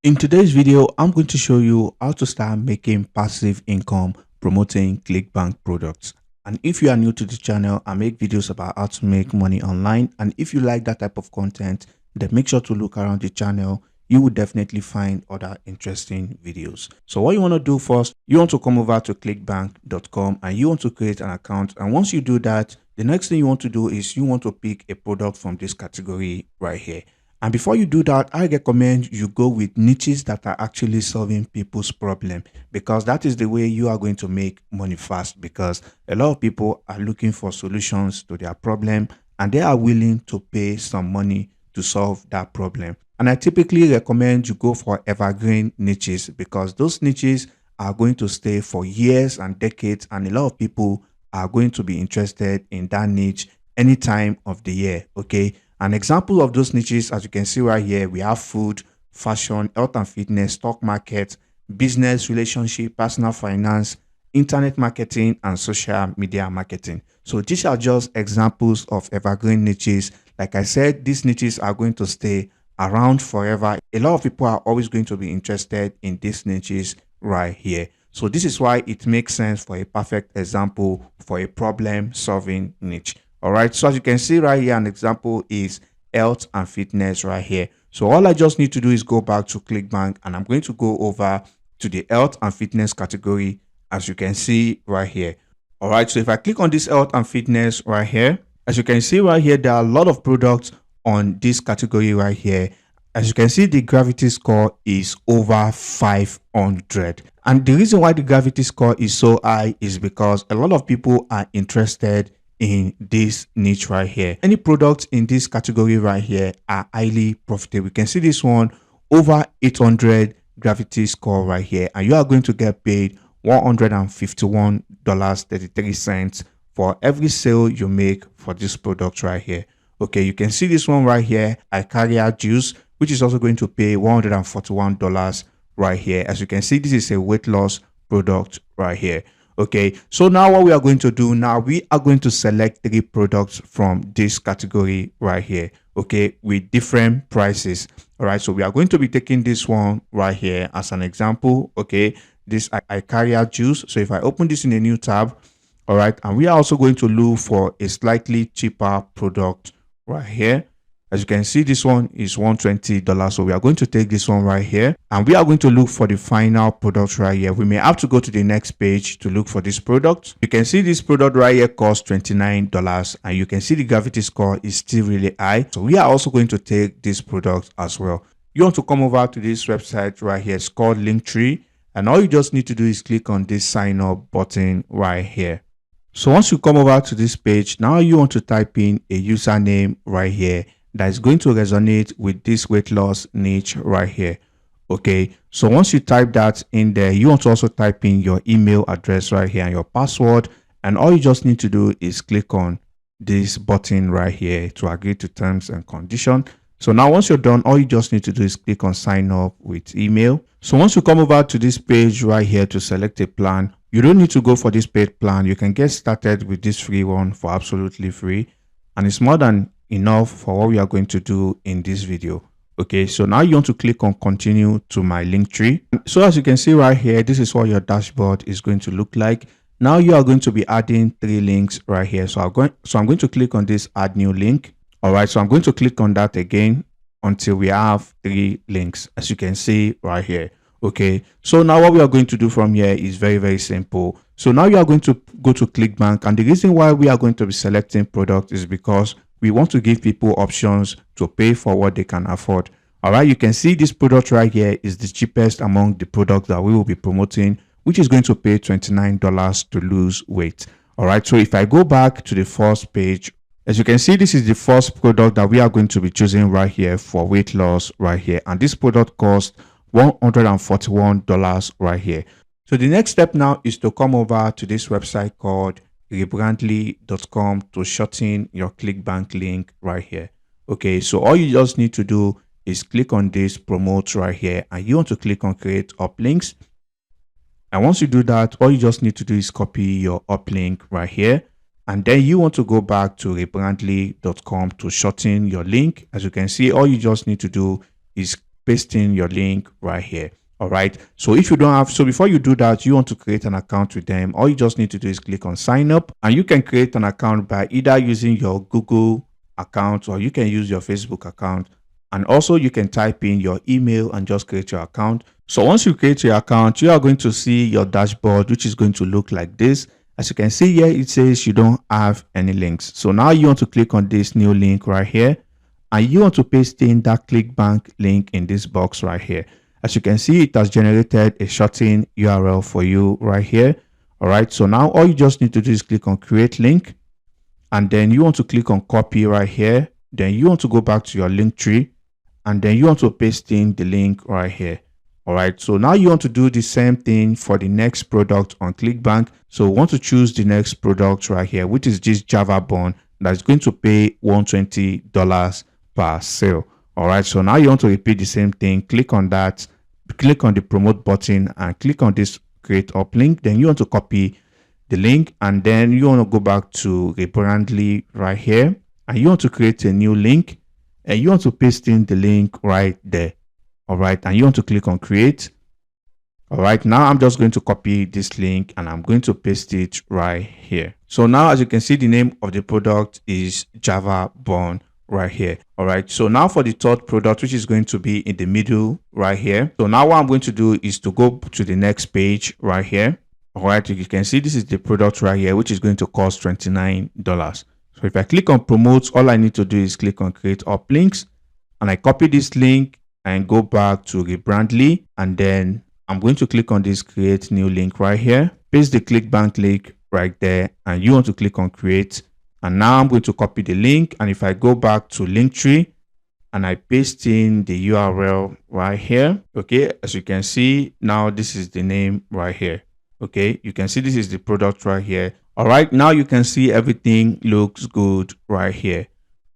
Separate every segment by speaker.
Speaker 1: In today's video, I'm going to show you how to start making passive income promoting Clickbank products. And if you are new to the channel, I make videos about how to make money online. And if you like that type of content, then make sure to look around the channel. You will definitely find other interesting videos. So what you want to do first, you want to come over to clickbank.com and you want to create an account. And once you do that, the next thing you want to do is you want to pick a product from this category right here. And before you do that, I recommend you go with niches that are actually solving people's problem, because that is the way you are going to make money fast, because a lot of people are looking for solutions to their problem and they are willing to pay some money to solve that problem. And I typically recommend you go for evergreen niches, because those niches are going to stay for years and decades, and a lot of people are going to be interested in that niche any time of the year. Okay. An example of those niches, as you can see right here, we have food, fashion, health and fitness, stock market, business, relationship, personal finance, internet marketing, and social media marketing. So these are just examples of evergreen niches. Like I said, these niches are going to stay around forever. A lot of people are always going to be interested in these niches right here. So this is why it makes sense for a perfect example for a problem solving niche. All right. So as you can see right here, an example is health and fitness right here. So all I just need to do is go back to Clickbank and I'm going to go over to the health and fitness category, as you can see right here. All right. So if I click on this health and fitness right here, as you can see right here, there are a lot of products on this category right here. As you can see, the gravity score is over 500. And the reason why the gravity score is so high is because a lot of people are interested in this niche right here. Any products in this category right here are highly profitable. You can see this one over 800 gravity score right here, and you are going to get paid $151.33 for every sale you make for this product right here. Okay, you can see this one right here, Icaria juice, which is also going to pay $141 right here. As you can see, this is a weight loss product right here. Okay, so now what we are going to do now, we are going to select 3 products from this category right here, okay, with different prices. All right, so we are going to be taking this one right here as an example. Okay, this Icaria juice. So if I open this in a new tab, all right, and we are also going to look for a slightly cheaper product right here. As you can see, this one is $120. So we are going to take this one right here and we are going to look for the final product right here. We may have to go to the next page to look for this product. You can see this product right here costs $29 and you can see the gravity score is still really high. So we are also going to take this product as well. You want to come over to this website right here. It's called Linktree, and all you just need to do is click on this sign up button right here. So once you come over to this page, now you want to type in a username right here that is going to resonate with this weight loss niche right here. Okay, so once you type that in there, you want to also type in your email address right here and your password, and all you just need to do is click on this button right here to agree to terms and conditions. So now once you're done, all you just need to do is click on sign up with email. So once you come over to this page right here to select a plan, you don't need to go for this paid plan. You can get started with this free one for absolutely free, and it's more than enough for what we are going to do in this video. Okay, so now you want to click on continue to my link tree. So as you can see right here, this is what your dashboard is going to look like. Now you are going to be adding 3 links right here. So I'm going to click on this add new link. All right, so I'm going to click on that again until we have 3 links, as you can see right here. Okay, so now what we are going to do from here is very simple. So now you are going to go to Clickbank, and the reason why we are going to be selecting product is because we want to give people options to pay for what they can afford. All right, you can see this product right here is the cheapest among the products that we will be promoting, which is going to pay $29 to lose weight. All right, so if I go back to the first page, as you can see, this is the first product that we are going to be choosing right here for weight loss right here, and this product costs $141 right here. So the next step now is to come over to this website called rebrandly.com to shorten your Clickbank link right here. Okay, so all you just need to do is click on this promote right here, and you want to click on create uplinks. And once you do that, all you just need to do is copy your uplink right here, and then you want to go back to rebrandly.com to shorten your link. As you can see, all you just need to do is pasting your link right here. All right. So if you don't have, so before you do that, you want to create an account with them, all you just need to do is click on sign up, and you can create an account by either using your Google account or you can use your Facebook account. And also you can type in your email and just create your account. So once you create your account, you are going to see your dashboard, which is going to look like this. As you can see here, it says you don't have any links. So now you want to click on this new link right here, and you want to paste in that Clickbank link in this box right here. As you can see, it has generated a shortened URL for you right here. All right. So now all you just need to do is click on create link, and then you want to click on copy right here. Then you want to go back to your link tree, and then you want to paste in the link right here. All right. So now you want to do the same thing for the next product on Clickbank. So we want to choose the next product right here, which is this Java bond that's going to pay $120 per sale. All right. So now you want to repeat the same thing. Click on that, click on the promote button and click on this create uplink. Then you want to copy the link, and then you want to go back to Rebrandly right here, and you want to create a new link, and you want to paste in the link right there. All right. And you want to click on create. All right. Now I'm just going to copy this link and I'm going to paste it right here. So now, as you can see, the name of the product is Java bond right here. All right. So now for the third product, which is going to be in the middle right here. So now what I'm going to do is to go to the next page right here. All right. You can see this is the product right here, which is going to cost $29. So if I click on promote, all I need to do is click on create uplinks, and I copy this link and go back to Rebrandly, and then I'm going to click on this create new link right here, paste the Clickbank link right there, and you want to click on create. And now I'm going to copy the link, and if I go back to Linktree and I paste in the URL right here, okay, as you can see, now this is the name right here. Okay, you can see this is the product right here. All right, now you can see everything looks good right here.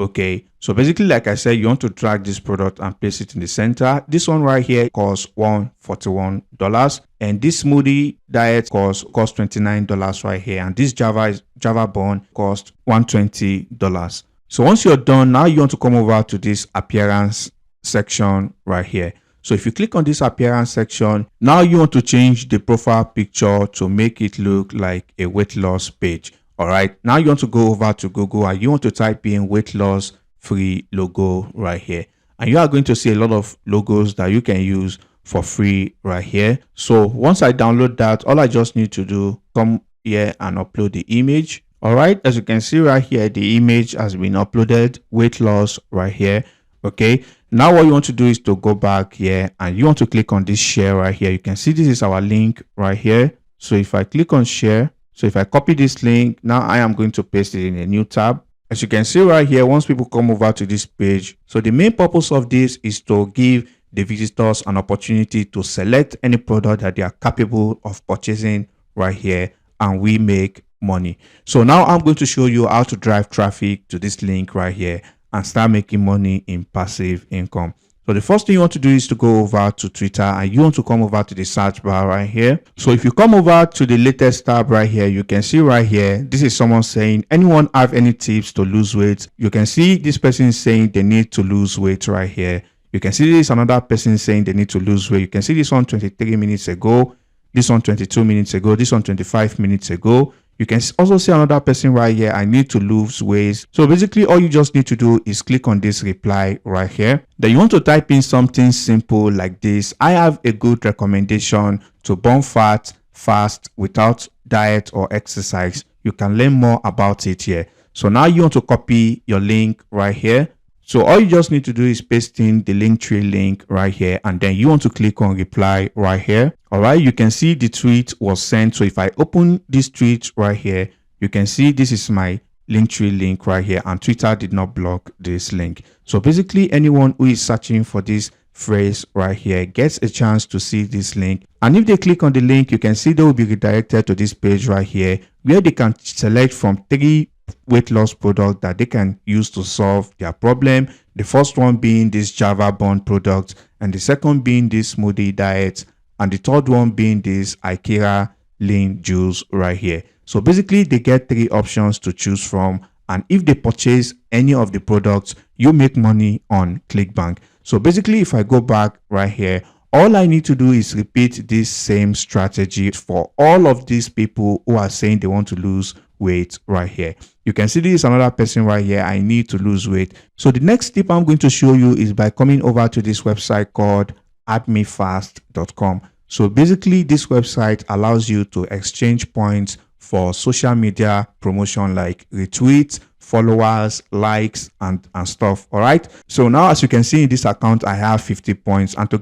Speaker 1: Okay, so basically, like I said, you want to drag this product and place it in the center. This one right here costs $141, and this smoothie diet costs $29 right here, and this Java bond costs $120. So once you're done, now you want to come over to this appearance section right here. So if you click on this appearance section, now you want to change the profile picture to make it look like a weight loss page. All right. Now you want to go over to Google and you want to type in weight loss free logo right here. And you are going to see a lot of logos that you can use for free right here. So once I download that, all I just need to do, come here and upload the image. All right. As you can see right here, the image has been uploaded, weight loss right here. Okay. Now what you want to do is to go back here and you want to click on this share right here. You can see this is our link right here. So if I click on share, so if I copy this link, now I am going to paste it in a new tab. As you can see right here, once people come over to this page, so the main purpose of this is to give the visitors an opportunity to select any product that they are capable of purchasing right here, and we make money. So now I'm going to show you how to drive traffic to this link right here and start making money in passive income. So the first thing you want to do is to go over to Twitter and you want to come over to the search bar right here. So if you come over to the latest tab right here, you can see right here, this is someone saying, anyone have any tips to lose weight? You can see this person saying they need to lose weight right here. You can see this another person saying they need to lose weight. You can see this one 23 minutes ago, this one 22 minutes ago, this one 25 minutes ago. You can also see another person right here, I need to lose weight. So basically all you just need to do is click on this reply right here. Then you want to type in something simple like this. I have a good recommendation to burn fat fast without diet or exercise. You can learn more about it here. So now you want to copy your link right here. So all you just need to do is paste in the Linktree link right here, and then you want to click on reply right here. All right, you can see the tweet was sent. So if I open this tweet right here, you can see this is my Linktree link right here, and Twitter did not block this link. So basically anyone who is searching for this phrase right here gets a chance to see this link, and if they click on the link, you can see they will be redirected to this page right here where they can select from 3 weight loss product that they can use to solve their problem. The first one being this Java bond product, and the second being this smoothie diet, and the third one being this Ikea lean juice right here. So basically they get 3 options to choose from, and if they purchase any of the products, you make money on Clickbank. So basically, if I go back right here, all I need to do is repeat this same strategy for all of these people who are saying they want to lose weight right here. You can see this is another person right here. I need to lose weight. So the next tip I'm going to show you is by coming over to this website called addmefast.com. So basically, this website allows you to exchange points for social media promotion like retweets, followers, likes, and stuff. All right. So now, as you can see in this account, I have 50 points, and to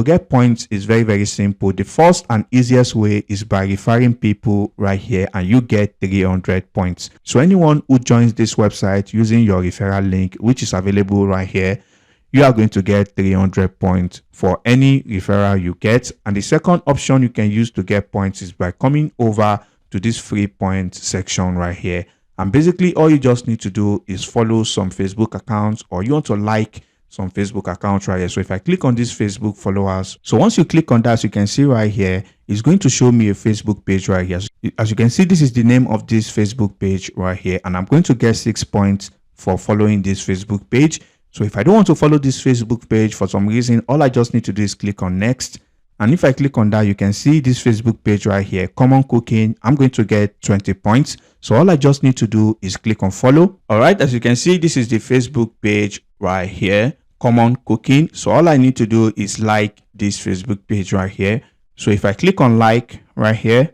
Speaker 1: get points is very simple. The first and easiest way is by referring people right here, and you get 300 points. So anyone who joins this website using your referral link, which is available right here, you are going to get 300 points for any referral you get. And the second option you can use to get points is by coming over to this free point section right here. And basically, all you just need to do is follow some Facebook accounts, or you want to like some Facebook accounts right here. So if I click on this Facebook followers, so once you click on that, you can see right here, it's going to show me a Facebook page right here. As you can see, this is the name of this Facebook page right here. And I'm going to get 6 points for following this Facebook page. So if I don't want to follow this Facebook page for some reason, all I just need to do is click on next. And if I click on that, you can see this Facebook page right here, common cooking. I'm going to get 20 points. So all I just need to do is click on follow. All right. As you can see, this is the Facebook page right here, common cooking. So all I need to do is like this Facebook page right here. So if I click on like right here,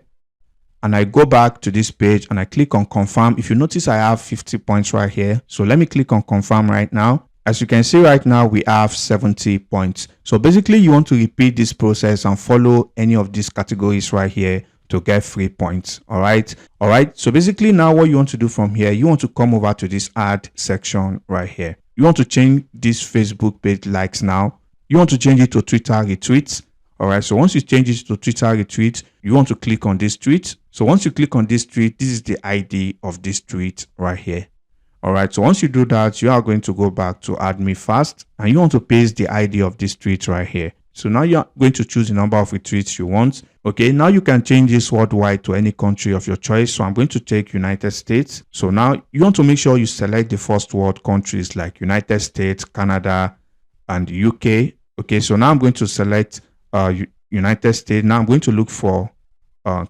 Speaker 1: and I go back to this page and I click on confirm, if you notice I have 50 points right here. So let me click on confirm right now. As you can see right now, we have 70 points. So basically, you want to repeat this process and follow any of these categories right here to get free points. All right. So basically, now what you want to do from here, you want to come over to this add section right here. You want to change this Facebook page likes now. You want to change it to Twitter retweets. All right. So once you change it to Twitter retweets, you want to click on this tweet. So once you click on this tweet, this is the ID of this tweet right here. All right. So once you do that, you are going to go back to Add Me Fast, and you want to paste the ID of this tweet right here. So now you're going to choose the number of retweets you want. Okay. Now you can change this worldwide to any country of your choice. So I'm going to take United States. So now you want to make sure you select the first world countries like United States, Canada, and UK. Okay. So now I'm going to select United States. Now I'm going to look for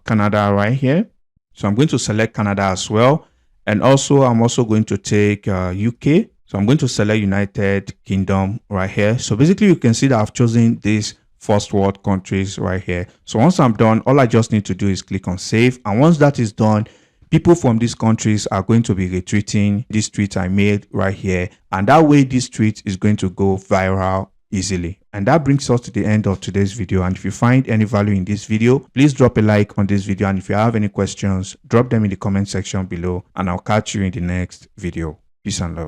Speaker 1: Canada right here. So I'm going to select Canada as well. And also, I'm also going to take UK. So I'm going to select United Kingdom right here. So basically, you can see that I've chosen these first world countries right here. So once I'm done, all I just need to do is click on save. And once that is done, people from these countries are going to be retweeting this tweet I made right here. And that way, this tweet is going to go viral easily. And that brings us to the end of today's video. And if you find any value in this video, please drop a like on this video. And if you have any questions, drop them in the comment section below, and I'll catch you in the next video. Peace and love.